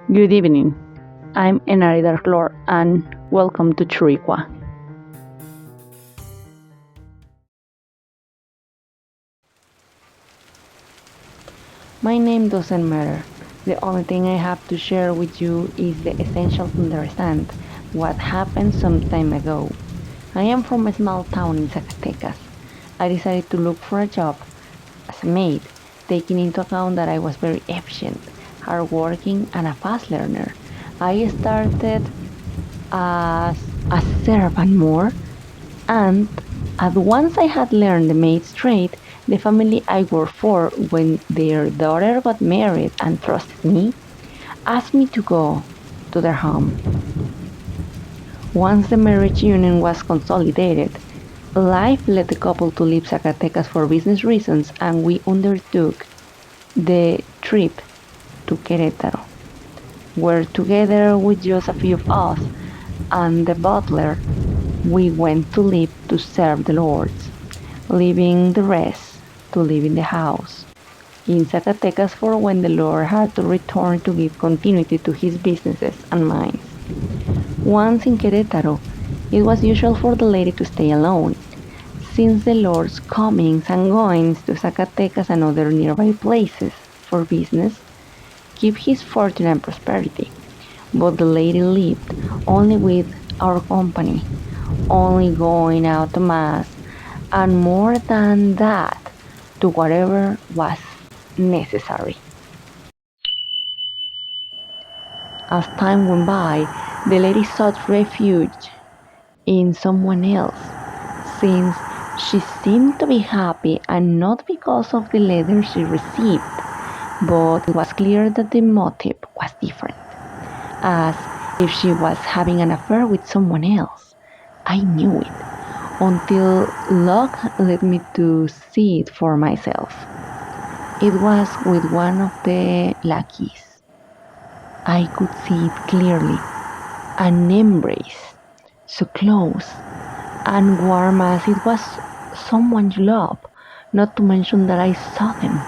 Good evening. I'm Enarida Lord and welcome to Churikua. My name doesn't matter. The only thing I have to share with you is the essential to understand what happened some time ago. I am from a small town in Zacatecas. I decided to look for a job as a maid, taking into account that I was very efficient, hardworking, and a fast learner. I started as a servant more, and at once I had learned the maid's trade, the family I worked for, when their daughter got married and trusted me, asked me to go to their home. Once the marriage union was consolidated, life led the couple to leave Zacatecas for business reasons, and we undertook the trip to Queretaro, where together with just a few of us and the butler, we went to live to serve the lords, leaving the rest to live in the house in Zacatecas for when the Lord had to return to give continuity to his businesses and mine. Once in Querétaro, it was usual for the lady to stay alone, since the Lord's comings and goings to Zacatecas and other nearby places for business keep his fortune and prosperity. But the lady lived only with our company, only going out to mass, and more than that, to whatever was necessary. As time went by, the lady sought refuge in someone else, since she seemed to be happy, and not because of the letter she received, but it was clear that the motive was different, as if she was having an affair with someone else. I knew it, until luck led me to see it for myself. It was with one of the lackeys. I could see it clearly, an embrace, so close and warm as it was someone you love, not to mention that I saw them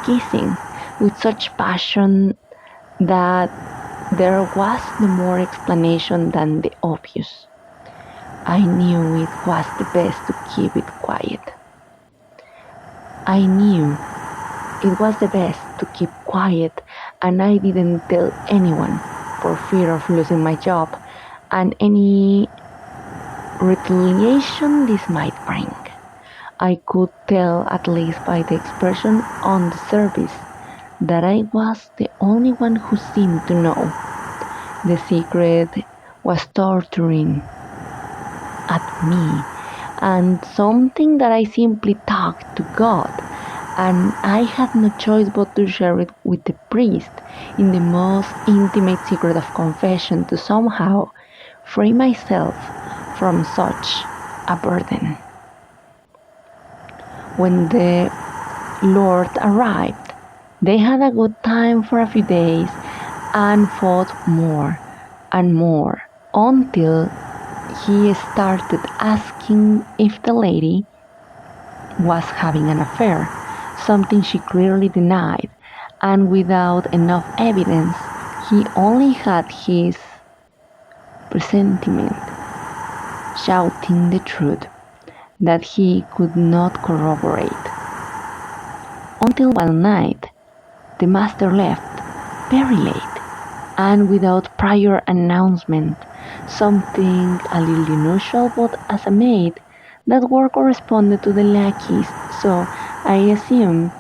kissing with such passion that there was no more explanation than the obvious. I knew it was the best to keep it quiet. I knew it was the best to keep quiet, and I didn't tell anyone for fear of losing my job and any retaliation this might bring. I could tell, at least by the expression on the service, that I was the only one who seemed to know. The secret was torturing at me, and something that I simply talked to God, and I had no choice but to share it with the priest in the most intimate secret of confession, to somehow free myself from such a burden. When the Lord arrived, they had a good time for a few days and fought more and more until he started asking if the lady was having an affair, something she clearly denied, and without enough evidence, he only had his presentiment, shouting the truth that he could not corroborate. Until one night, the master left very late and without prior announcement, something a little unusual, but as a maid, that work corresponded to the lackeys, so I assumed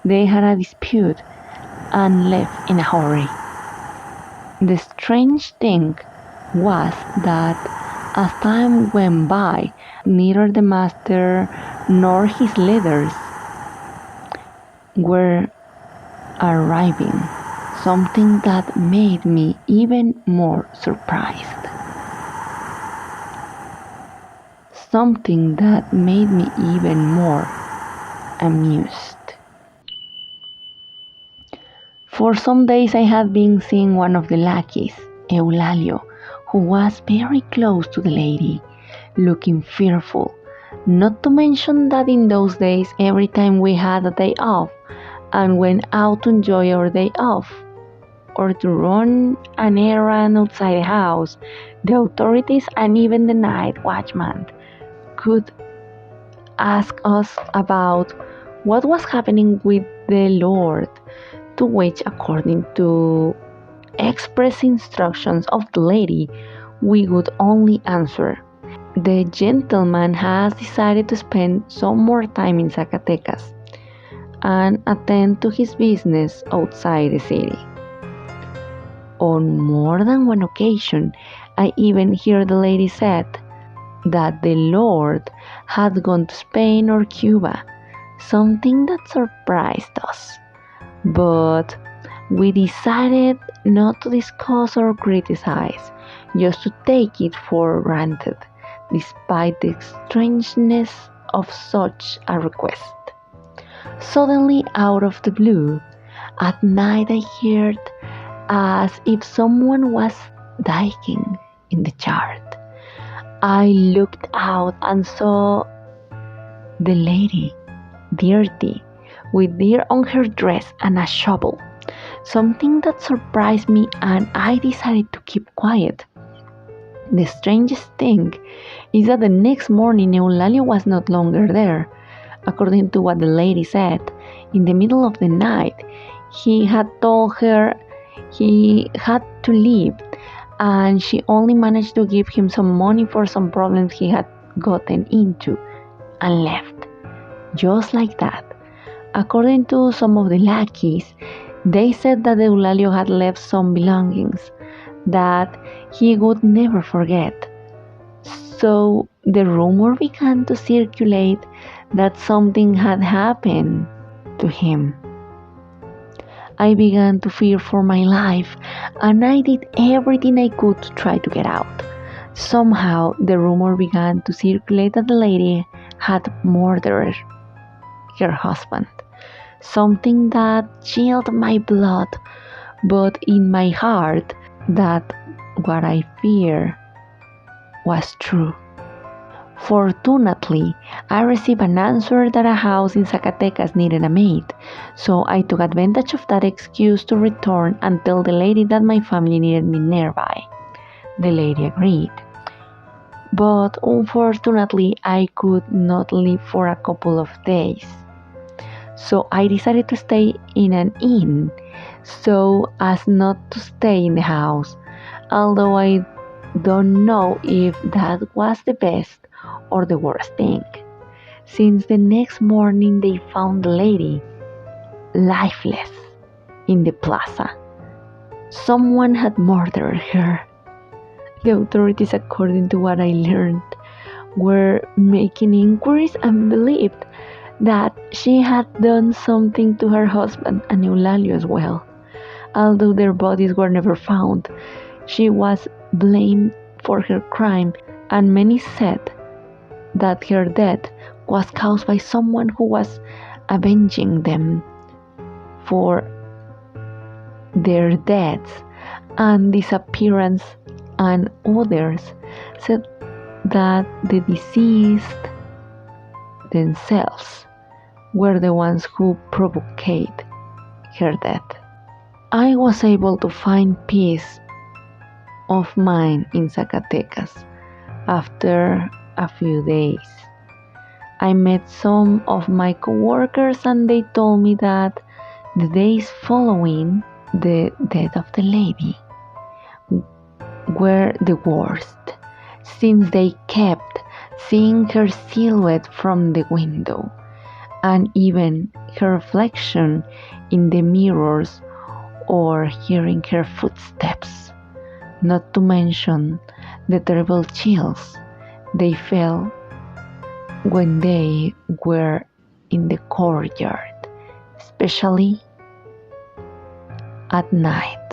they had a dispute and left in a hurry. The strange thing was that as time went by, neither the master nor his letters were arriving, something that made me even more surprised. Something that made me even more amused. For some days I had been seeing one of the lackeys, Eulalio, who was very close to the lady, looking fearful, not to mention that in those days every time we had a day off and went out to enjoy our day off, or to run an errand outside the house, the authorities and even the night watchman could ask us about what was happening with the Lord, to which, according to express instructions of the lady, we would only answer, "The gentleman has decided to spend some more time in Zacatecas and attend to his business outside the city." On more than one occasion, I even hear the lady said that the Lord had gone to Spain or Cuba, something that surprised us. But we decided not to discuss or criticize, just to take it for granted, despite the strangeness of such a request. Suddenly, out of the blue, at night I heard as if someone was digging in the yard. I looked out and saw the lady, dirty, with dirt on her dress and a shovel, something that surprised me, and I decided to keep quiet. The strangest thing is that the next morning Eulalio was not longer there. According to what the lady said, in the middle of the night, he had told her he had to leave, and she only managed to give him some money for some problems he had gotten into, and left. Just like that. According to some of the lackeys, they said that Eulalio had left some belongings that he would never forget. So the rumor began to circulate that something had happened to him. I began to fear for my life, and I did everything I could to try to get out. Somehow, the rumor began to circulate that the lady had murdered her husband, something that chilled my blood, but in my heart, that what I feared was true. Fortunately, I received an answer that a house in Zacatecas needed a maid, so I took advantage of that excuse to return and tell the lady that my family needed me nearby. The lady agreed. But unfortunately, I could not leave for a couple of days. So I decided to stay in an inn so as not to stay in the house, although I don't know if that was the best or the worst thing, since the next morning they found the lady lifeless in the plaza. Someone had murdered her. The authorities, according to what I learned, were making inquiries and believed that she had done something to her husband and Eulalio as well. Although their bodies were never found, she was blamed for her crime, and many said that her death was caused by someone who was avenging them for their deaths and disappearance, and others said that the deceased themselves were the ones who provoked her death. I was able to find peace of mind in Zacatecas after a few days. I met some of my coworkers and they told me that the days following the death of the lady were the worst, since they kept seeing her silhouette from the window and even her reflection in the mirrors or hearing her footsteps, not to mention the terrible chills they felt when they were in the courtyard, especially at night.